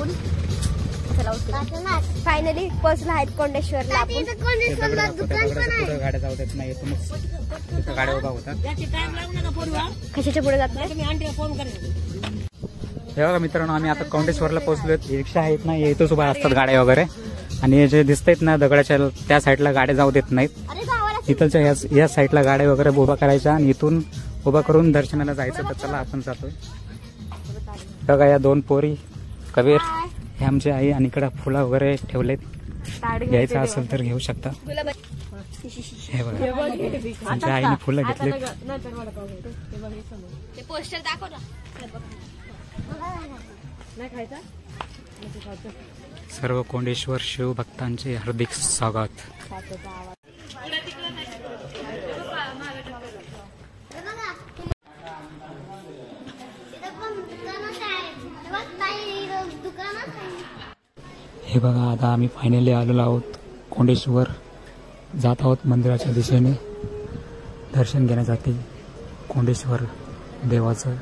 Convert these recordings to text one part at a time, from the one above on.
आपण. चला फायनली पोहोचलो आहेत कोंडेश्वरला आपण. गाड्या जाऊ देत नाही, तिथं गाड्या उभा होतात. कशाच्या पुढे जात हे बघा मित्रांनो, आम्ही आता कोंडेश्वरला पोहोचलोय. रिक्षा आहेत ना, इथंच उभा असतात गाड्या वगैरे. आणि जे दिसतायत ना दगडाच्या त्या साईडला गाड्या जाऊ देत नाहीत. इथलच्या या साईडला गाड्या वगैरे उभा करायच्या आणि इथून उभा करून दर्शनाला जायचं. तर चला आपण जातोय. बघा या दोन पोरी, कबीर हे आमची आई, आणि इकडे फुलं वगैरे ठेवलेत. घ्यायचं असेल तर घेऊ शकता. हे बघा आमच्या आईने फुलं घेतलेत. पोस्टर दाखव ना. सर्व कोंडेश्वर शिव भक्तांचे हार्दिक स्वागत. हे बघा आता आम्ही फायनली आलेलो आहोत कोंडेश्वर. जात आहोत मंदिराच्या दिशेने दर्शन घेण्यासाठी कोंडेश्वर देवाचं.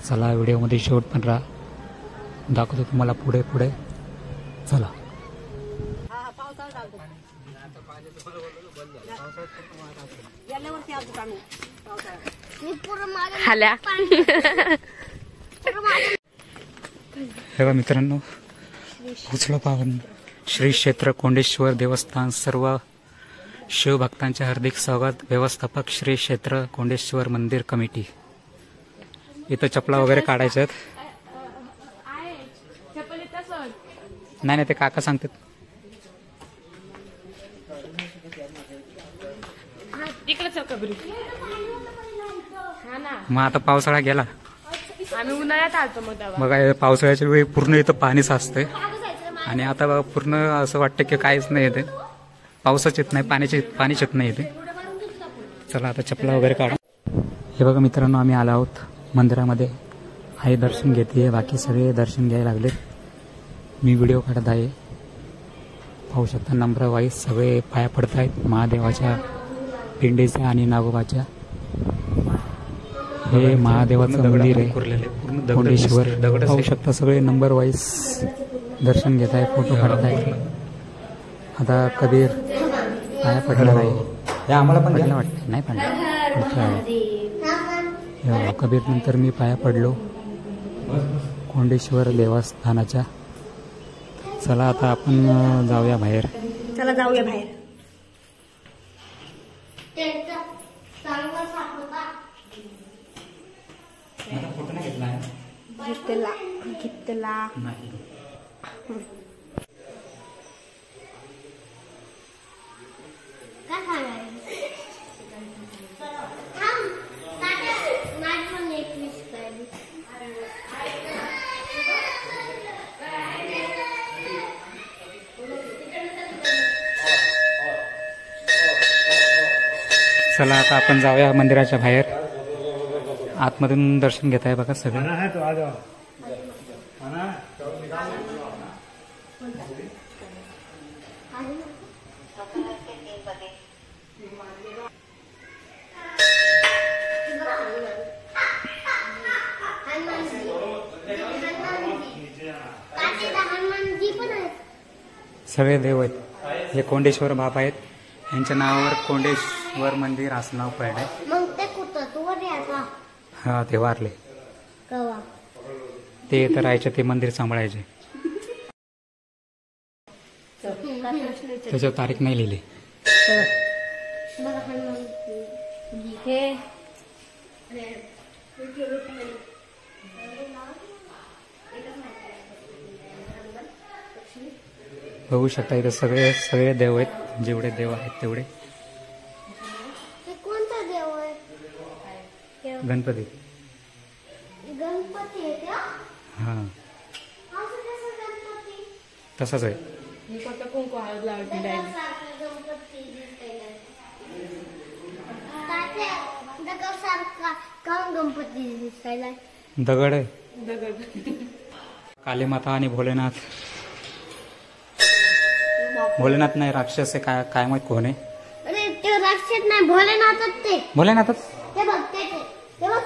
चला व्हिडिओमध्ये शेवट पण राहा, दाखवतो तुम्हाला पुढे पुढे. चला. हे बघा मित्रांनो, पोचलो पावन श्री क्षेत्र कोंडेश्वर देवस्थान. सर्व शिवभक्तांचे हार्दिक स्वागत. व्यवस्थापक श्री क्षेत्र कोंडेश्वर मंदिर कमिटी. इथं चपला वगैरे काढायच्यात. नाही ते काका सांगतात. मग आता पावसाळा गेला, आम्ही उन्हाळ्यात आलतो. बघा पावसाळ्याच्या वेळी पूर्ण इथं पाणी साचतंय. आणि आता पूर्ण असं वाटतं की काहीच नाही येते, पावसाच येत नाही, पाणीच येत नाही येते. चला आता चपला वगैरे काढा. हे बघा मित्रांनो, आम्ही आलो आहोत मंदिरामध्ये. आई दर्शन घेते, बाकी सगळे दर्शन घ्यायला लागलेत. मी व्हिडिओ काढत आहे. पाहू शकता नंबर वाईज सगळे पाया पडत आहेत महादेवाच्या पिंडीच्या आणि नागोबाच्या. हे महादेवाचं मंदिर आहे कोंडेश्वर. पाहू शकता सगळे नंबर वाईज दर्शन घेत आहे, फोटो काढत आहे. आता कबीर पाया पडला नाही, हे आम्हाला पण घ्यायला वाटतं नाही पण कबीर नंतर मी पाया पडलो कोंडेश्वर देवस्थानाच्या. चला आता आपण जाऊया बाहेर. चला जाऊया बाहेर. फोटो नाही घेतला घेतला नाही. चला आता आपण जाऊया मंदिराच्या बाहेर. आतमधून दर्शन घेत आहे बघा सगळं. सगळे देव आहेत. हे कोंडेश्वर बाबा आहेत, यांच्या नावावर कोंडेश्वर मंदिर असं नाव पडलंय. हा ते वारले, ते तर राहायचे, ते मंदिर सांभाळायचे. त्याच्यावर तारीख नाही लिहिली. बघू शकता इथे सगळे देव आहेत, जेवढे देव आहेत तेवढे. कोणता देव आहे? गणपती. गणपती हा तसाच आहे. दगड आहे. काली माता आणि भोलेनाथ. भोलेनाथ नाही, राक्षस आहे. काय माहित कोण आहे. अरे ते राक्षस नाही, भोलेनाथच. ते भोलेनाथच. ते बघ ते बघ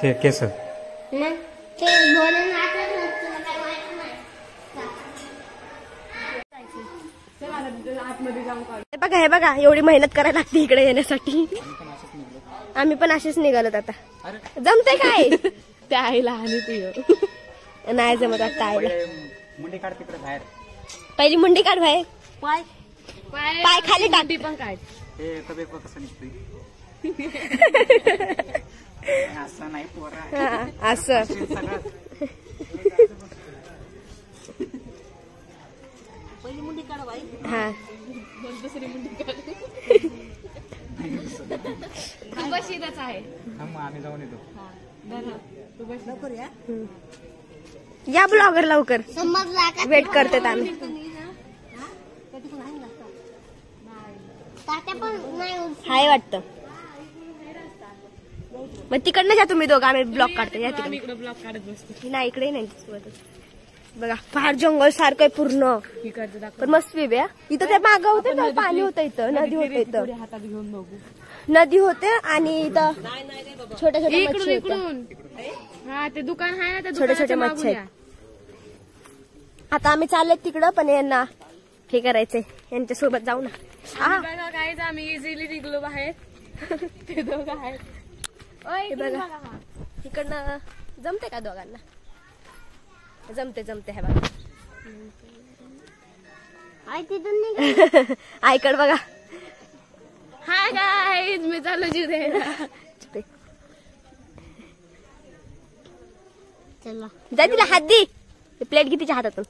ते केस. बघा, हे बघा, एवढी मेहनत करायला लागते इकडे येण्यासाठी. आम्ही पण असेच निघालोत आता. जमते काय त्या आईला आणि तू नाही जमत आता आईला. मुंडी काढ तिकडे बाहेर. पहिली मुंडी काढ भाई. पाय खाली टाक. पण काय हे तबे कसं निघतोय. असं नाही पोरा. हा, असं हा. बशीतच आहे. आम्ही जाऊन येतो. या ब्लॉगर लवकर वेट करतात आम्ही. हाय वाटतं. मग तिकडनं जा तुम्ही दोघं, आम्ही ब्लॉग काढतो. या तिकडे. इकडे ब्लॉक काढत बसतो. नाही इकडे नाही. बघा फार जंगल सारखं आहे पूर्ण. पण मस्त वेब आहे. इथं ते मागं होते ना, पाणी होतं इथं, नदी होते इथं. हातात घेऊन बघू. नदी होते आणि इथं छोट्या छोट्या इकडून मच्छी इकडून. हा ते दुकान आहे ना, त्या छोटे छोटे दुकानाच्या मच्छी मागून आहेत. आता आम्ही चालले तिकडं, पण यांना हे करायचंय, यांच्या सोबत जाऊ ना. या. बघा काहीच आम्ही इझिली निघलो बाहेर. ते दोघं आहेत. हे बघा इकडनं जमते का दोघांना. जमते हे बघा. आईकड बघा. हाय गाईज, मी चाललो जीव द्यायला. जा तिला हात दे. प्लेट घे तिच्या हातातून.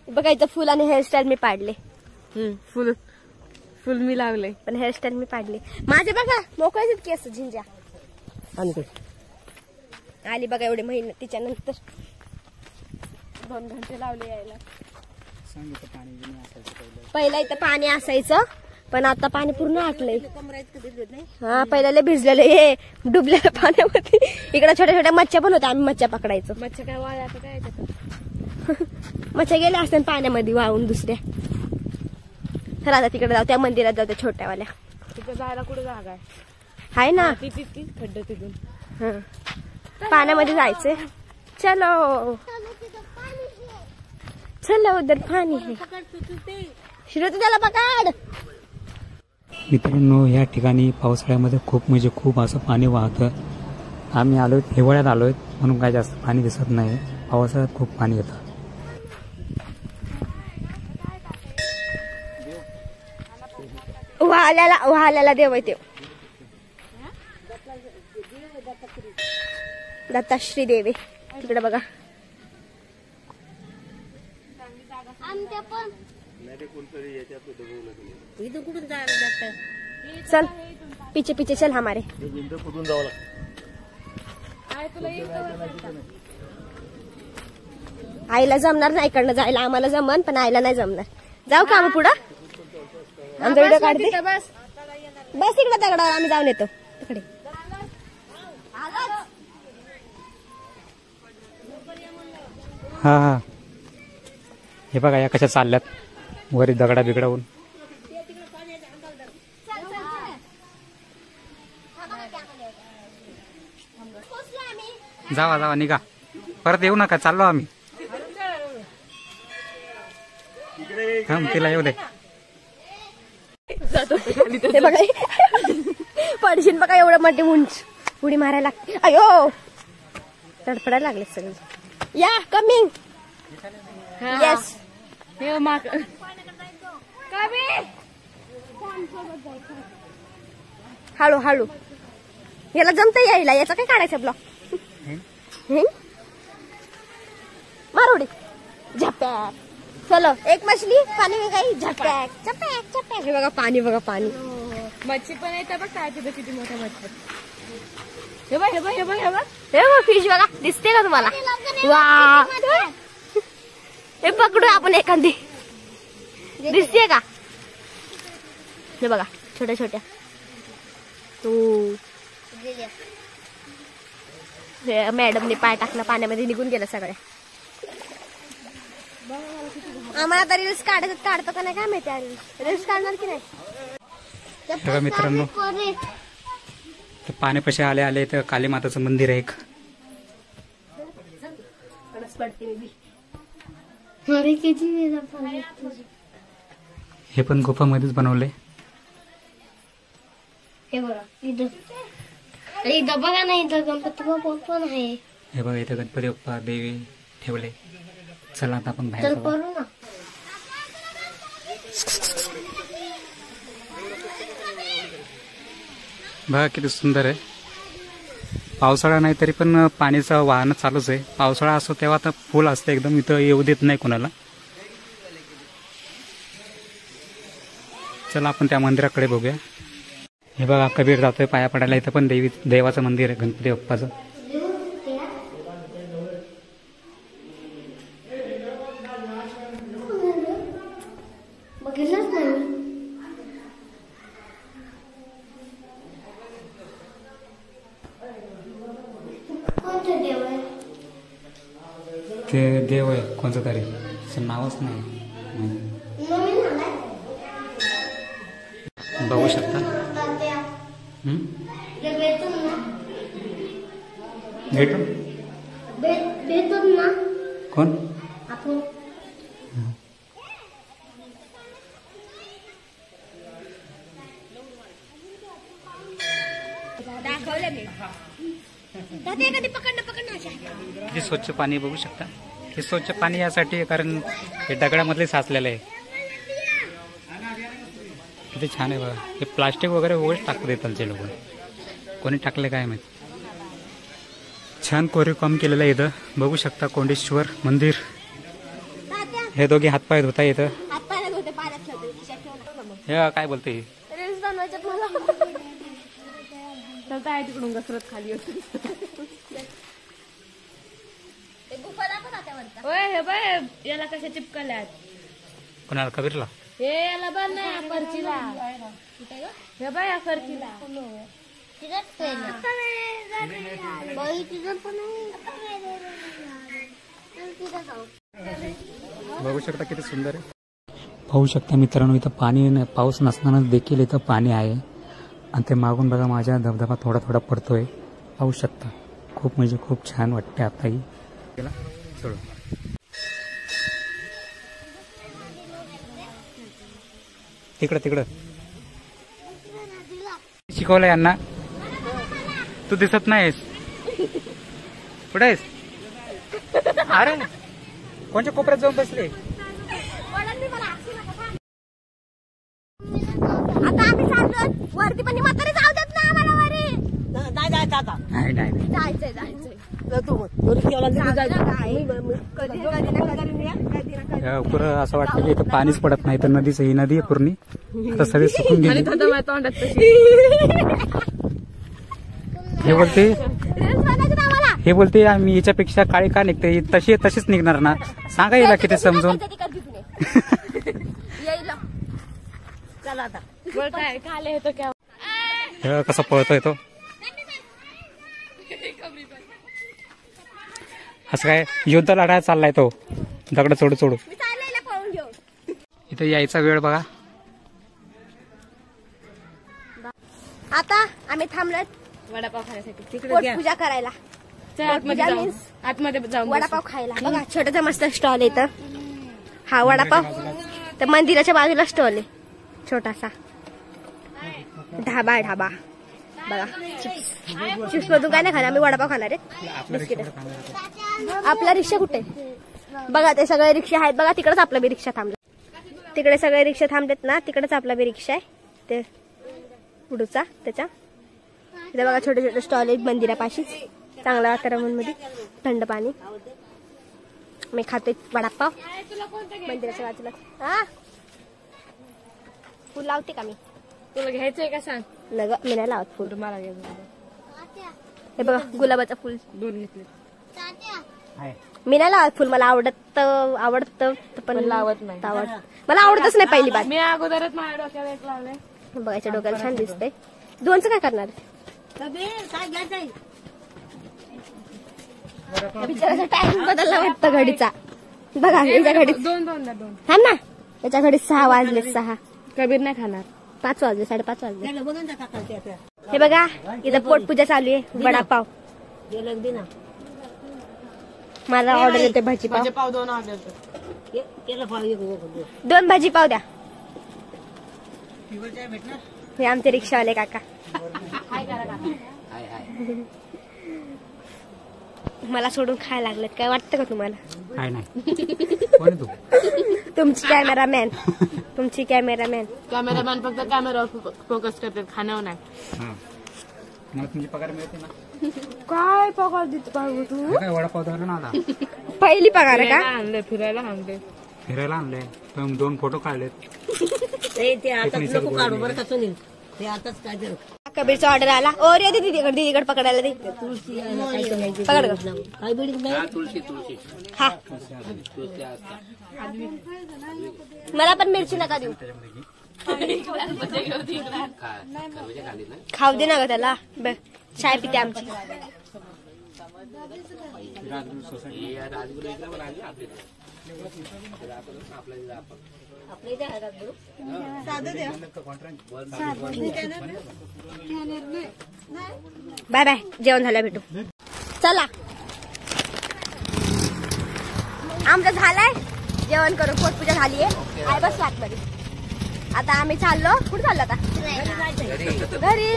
बघा इथं फुल आणि हेअरस्टाईल मी पाडले. फुल मी लावले, पण हेअरस्टाईल मी पाडले माझे. बघा मोकळेच केस झिंजा. आली बघा एवढे महिने तिच्यानंतर. 2 घंटे लावले यायला. पहिला इथं पाणी असायचं, पण आता पाणी पूर्ण आटलंय. हा पहिला लय भिजलेलं हे डुबलेलं पाण्यामध्ये. इकडे छोट्या छोट्या मच्छ्या पण होत्या, आम्ही मच्छ्या पकडायचो. मच्छा काय वाळ्या आता काय मच्छ्या गेल्या असतात पाण्यामध्ये वाळून दुसऱ्या. तर आता तिकडे जाऊ, त्या मंदिरात जाऊ, त्या छोट्यावाल्या. तिथे जायला कुठे जागा आहे? हाय ना ती खड्ड तिथून. हं. पाण्यामध्ये जायचंय. चलो चलो उधर पाणी है. श्रुती त्याला पकड. मित्रांनो, या ठिकाणी पावसाळ्यामध्ये खूप म्हणजे खूप असं पाणी वाहतं. आम्ही आलोय हिवाळ्यात आलोय म्हणून काय जास्त पाणी दिसत नाही. पावसाळ्यात खूप पाणी येतं. वाहल्याला देव ते दत्ताश्री देवी. तिकडे बघा. चल पीछे पीछे चल हमारे. आईला जमणार नाही इकडनं जायला, आम्हाला जमन पण आईला नाही जमणार. जाऊ का आम्ही पुढं. आमचा व्हिडिओ काढते. बस इकडे दगडावर आम्ही जाऊन येतो तिकडे. हा हे बघा या कशा चालल्यात वरी दगडा बिगडावून. जावा निघा, परत येऊ नका, चाललो आम्ही. तिला येऊ दे. हे बघा पडशील बघा एवढं मोठी उंच उडी मारायला लागते. अयो तडफडायला लागले सगळे. या कमिंग. येस हळू हळू. याला जमतं यायला, याचा काय काढायचं ब्लॉक. मारोडी झपॅक. चलो एक मछली पाणी में गई. झपॅक झपॅक झपॅक. हे बघा पाणी, बघा पाणी. मच्छी पण येतात बघ. काय तिथं किती मोठ्या मच्छी. हे बघ हे बघ हे बघ हे बघ हे बघ फिश बघा. दिसते का तुम्हाला. वा हे पकडू आपण एखादी. दिसते का. हे बघा छोट्या छोट्या. मॅडमने पाय टाकला पाण्यामध्ये, निघून गेला सगळ्या. आम्हाला आता रील्स काढतो का नाही काय माहिती. रील्स काढणार की नाही. बघा मित्रांनो, पाण्यापाशी आले आले तर काली माताचं मंदिर आहे एक. हे पण गुफामध्येच बनवले. इथं बघा नाही, इथं गणपती बाप्पा पण आहे. हे बघा इथं गणपती बाप्पा देवी ठेवले. चला आता आपण बाहेर जाऊ. ना बघा किती सुंदर आहे. पावसाळा नाही तरी पण पाण्याचं वाहन चालूच आहे. पावसाळा असतो तेव्हा तर फुल असते एकदम, इथं येऊ देत नाही कोणाला. चला आपण त्या मंदिराकडे बघूया. हे बघा कबीर जातोय पाया पडायला. इथं पण देवाचं मंदिर आहे गणपती बाप्पाचं. बघितलंच नाही. ते देव आहे कोणतं तरी, नावच नाही. बघू शकता. भेटून ना कोण आपण. दाखवलं मी. कधी पकडणं हे स्वच्छ पाणी बघू शकता. हे स्वच्छ पाणी यासाठी आहे कारण हे दगडामधले साचलेलं आहे. किती छान आहे बघा. हे प्लास्टिक वगैरे उगाच टाकतात इथलचे लोक. कोणी टाकले काय माहिती. छान कोरीवकाम केलेलं आहे इथं. बघू शकता कोंडेश्वर मंदिर. हे दोघे हातपाय धुता इथं. हे काय बोलते हे. चलता आहे तिकडून घसरत खाली होती. होय हे बाय याला कशा चिपकल्यात. कोणाला कबीरला. हे याला बघ नाही फरचीला. हे बाय या फरचीला. बघू शकता किती सुंदर आहे. पाहू शकता मित्रांनो इथं पाणी पाऊस नसताना देखील इथं पाणी आहे. आणि ते मागून बघा माझ्या धबधबा थोडा थोडा पडतोय. पाहू शकता. खूप म्हणजे खूप छान वाटते आताही. चलो तिकडं शिकवलं यांना. तू दिसत नाहीस. कुठे आहेस. अरे कोणत्या कोपऱ्यात जाऊन बसले. आता आम्ही चाललो वरती, पण म्हातारे जाऊ देत ना आम्हाला वरी. नाही जायचं आता. नाही जायचंय. पुरं असं वाटतं की इथं पाणीच पडत नाही. तर नदीच ही नदी आहे पूर्ण. आता सगळी सुकून गेली. हे बोलते आम्ही याच्यापेक्षा काळी का निघते. तशीच निघणार ना. सांगा येईल किती समजून. चला आता कसा पळतोय तो. असं काय युद्ध लढायला चाललाय तो. दगड चोडू. इथं यायचा वेळ बघा. आता आम्ही थांबलोत वडापाव खाण्यासाठी. पूजा करायला. आतमध्ये जाऊन वडापाव खायला. बघा छोटासा मस्त स्टॉल आहे इथं. हा वडापाव. तर मंदिराच्या बाजूला स्टॉल आहे छोटासा. ढाबा बघा. चिप्स मधून काय नाही खाणार. आम्ही वडापाव खाणार आहे. बिस्किट. आपला रिक्षा कुठे बघा. ते सगळे रिक्षा आहेत बघा. तिकडेच आपला बी रिक्षा थांबला. तिकडे सगळे रिक्षा थांबलेत ना. तिकडेच आपला बी रिक्षा आहे. ते पुढचा त्याच्या इथे बघा छोटे छोटे स्टॉल आहेत मंदिरापाशीच. चांगला वातावरण मध्ये थंड पाणी. मी खाते वडापाव मंदिराच्या बाजूला. हा फुल लावते का मी. तुला घ्यायचंय का सांग. नग मी नाही लावत फुल. मला हे बघा गुलाबाचं फुल 2 घेतले. मी नाही लावत फुल. मला आवडत पण लावत नाही. मला आवडतच नाही पहिली बार. मी अगोदरच माझ्या डोक्याला एक लावलंय. बघायच्या डोक्याला छान दिसतंय. 2चं काय करणार. बिचाराचा टाइम बदलला वाटतं घडीचा. बघा याच्या घडीत दोन दोन दोन थांब ना, याच्या घडीत 6 वाजले. 6 कबीर नाही खाणार. 5 वाजले, 5:30 वाजले. हे बघा इथं पोटपूजा चालू आहे. वडापाव माझा ऑर्डर येते. भाजीपाव पाव 2 ऑर्डर. 2 भाजीपाव द्या. हे आमचे रिक्षावाले काका. मला सोडून खायला लागलेत. काय वाटतं का तुम्हाला? काय नाही. कोण तू? तुमची कॅमेरामॅन. तुमची कॅमेरामॅन. कॅमेरामॅन फक्त कॅमेरावर फोकस करतात, खाण्यावर नाही. मला तुमची पगार मिळते ना. काय पगार देतो तू? काय वडापाव धरला ना आता. पहिली पगार आहे का? आणले फिरायला आणले. फिरायला आणले. 2 फोटो काढलेत. कबीरचा ऑर्डर आला. ओरिया दे दीदीकडे पकडायला दे. पकड खा. मला पण मिरची नका देऊ. खाऊ दे ना ग त्याला. चाय पिते आमची. Bye bye. जेवण झालं भेटू. चला आमचं झालंय जेवण करून. पोटपूजा झालीये. आहे बस आतमध्ये. आता आम्ही चाललो. कुठे चाललो आता? घरी.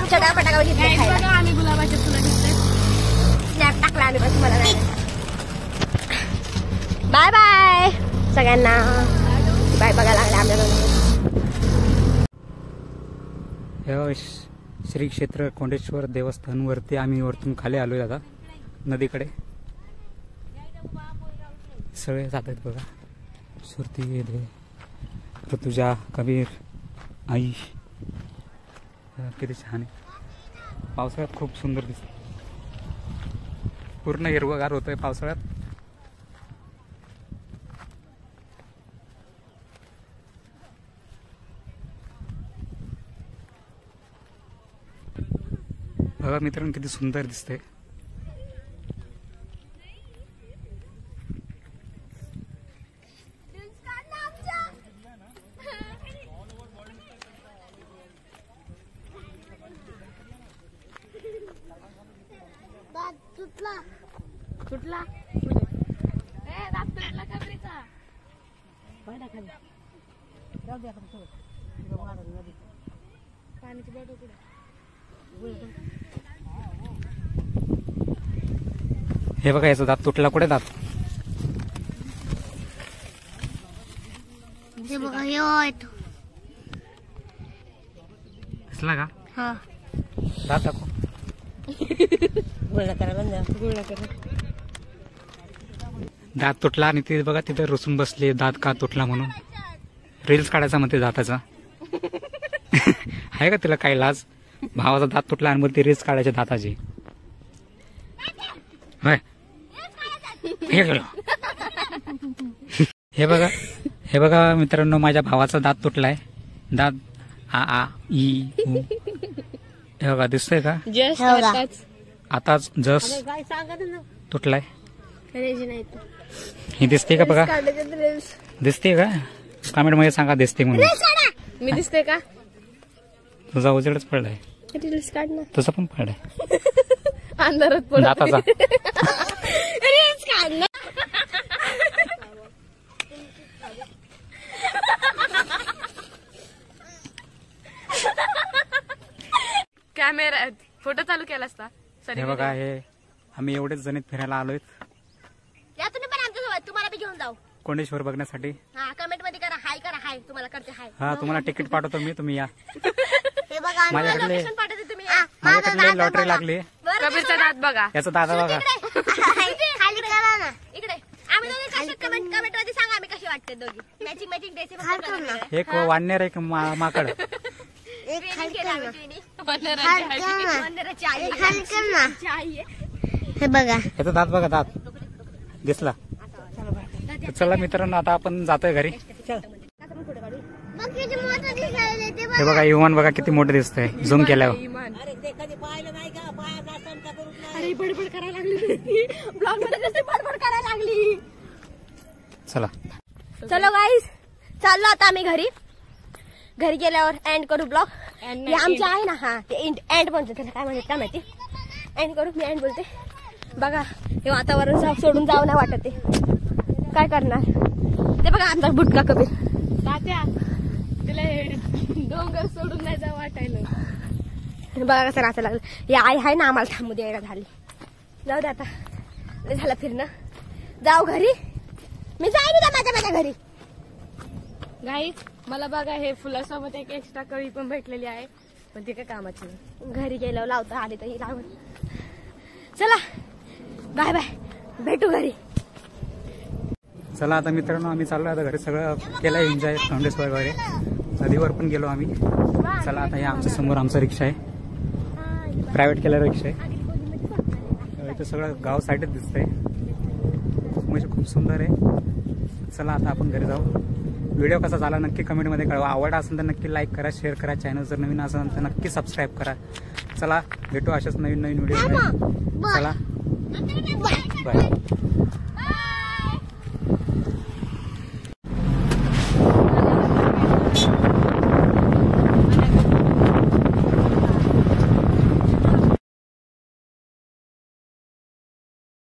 चटापटा आम्ही गुलाबाचे फुलं दिसते. स्नॅप टाकला आम्ही बस. मला बाय बाय सगळ्यांना. बाय बघायला लागले आम्हाला. श्री क्षेत्र कोंडेश्वर देवस्थान वरती आम्ही वरतून खाली आलोय आता नदीकडे. सगळे जात आहेत बघा. सुरती, ऋतुजा, कबीर, आई. किती छान आहे. पावसाळ्यात खूप सुंदर दिसत. पूर्ण हिरवगार होतंय पावसाळ्यात. बघा मित्रांनो किती सुंदर दिसतंय. कुठला? हे बघा याचा दात तुटला. कुठे दात? हे बघा दिसला का? हा. दात दाखव. दात तुटला आणि ते बघा तिथे रुसून बसले. दात का तुटला म्हणून रील्स काढायचा म्हणते दाताचा. आहे का तिला काय लाज? भावाचा दात तुटला आणि मग ते रील्स काढायचे दाताची. हे बघा मित्रांनो माझ्या भावाचा दात तुटलाय. दात आ ई उ. हे बघा दिसतंय का? आताच जस तुटलाय. हे दिसते का बघा? दिसते का? कमेंट मध्ये सांगा दिसते म्हणून. मी दिसते का? तुझा उजेडच पडलाय. रील्स काढ ना. तुझा पण पडलाय अंधारात पडत दाताचा. रील्स काढ ना. कॅमेरा फोटो चालू केला असता. हे बघा हे आम्ही एवढेच जणीत फिरायला आलोय. या तुम्ही पण आमच्यासोबत. तुम्हाला बी घेऊन जाऊ कोंडेश्वर बघण्यासाठी. हा. कमेंट मध्ये करा हाय. करा हाय. तुम्हाला करते हाय. हा तुम्हाला तिकीट पाठवतो मी. तुम्ही या. हे बघा माझ्याकडे लोकेशन पाठवते तुम्ही. माझ्याकडे लॉटरी लागली. कबीरचा दात बघा. याचा दादा बघा. खाली करा ना. इकडे आम्ही दोघे कसे कमेंट मध्ये सांगा आम्ही कसे वाटते दोघी. Matching dress. एक वाननेर एक माकड. हे बघा याचा दात बघा. दात दिसला. चला मित्रांनो आता आपण जातोय घरी. हे बघा विमान बघा किती मोठं दिसतंय झूम केल्यावर. बडबड करायला लागली ब्लॉग मध्ये नुसती बडबड करायला लागली. चला चलो गाईज चाललो आता आम्ही घरी गेल्यावर एंड करू ब्लॉग. हे आमचं आहे ना हा ते एंड म्हणतो त्याला काय म्हणतात काय माहिती. एंड करू मी एंड बोलते. बघा हे वातावरण सोडून जावं नाही वाटत ते काय करणार. ते बघा आमचा बुटका कबीर तात्या तिला डोंगर सोडून नाही जा वाटायला. बघा कसं नाचायला लागलं. हे आई आहे ना आम्हाला थांबू द्यायला झाली. जाऊ दे आता लय झालं फिरणं. जाऊ घरी. मी जाईन उद्या माझ्या घरी. गाईस मला बघा हे फुलासोबत एक एक्स्ट्रा कळी पण भेटलेली आहे पण ती काय कामाची नाही. घरी गेल्यावर लावतो आधी तर ही लावून. चला बाय बाय भेटू घरी. चला आता मित्रांनो आम्ही चाललो आता घरी. सगळं केलं एन्जॉय फाउंडेशन वगैरे नदीवर पण गेलो आम्ही. चला आता हे आमच्या समोर आमचा रिक्षा आहे. प्रायव्हेट केलेला रिक्षा आहे. इथं सगळं गाव साईडच दिसतंय. म्हणजे खूप सुंदर आहे. चला आता आपण घरी जाऊ. व्हिडिओ कसा झाला नक्की कमेंटमध्ये कळवा. आवडला असेल तर नक्की लाईक करा, शेअर करा. चॅनल जर नवीन असेल तर नक्की सबस्क्राईब करा. चला भेटू अशाच नवीन व्हिडिओ. चला बाय.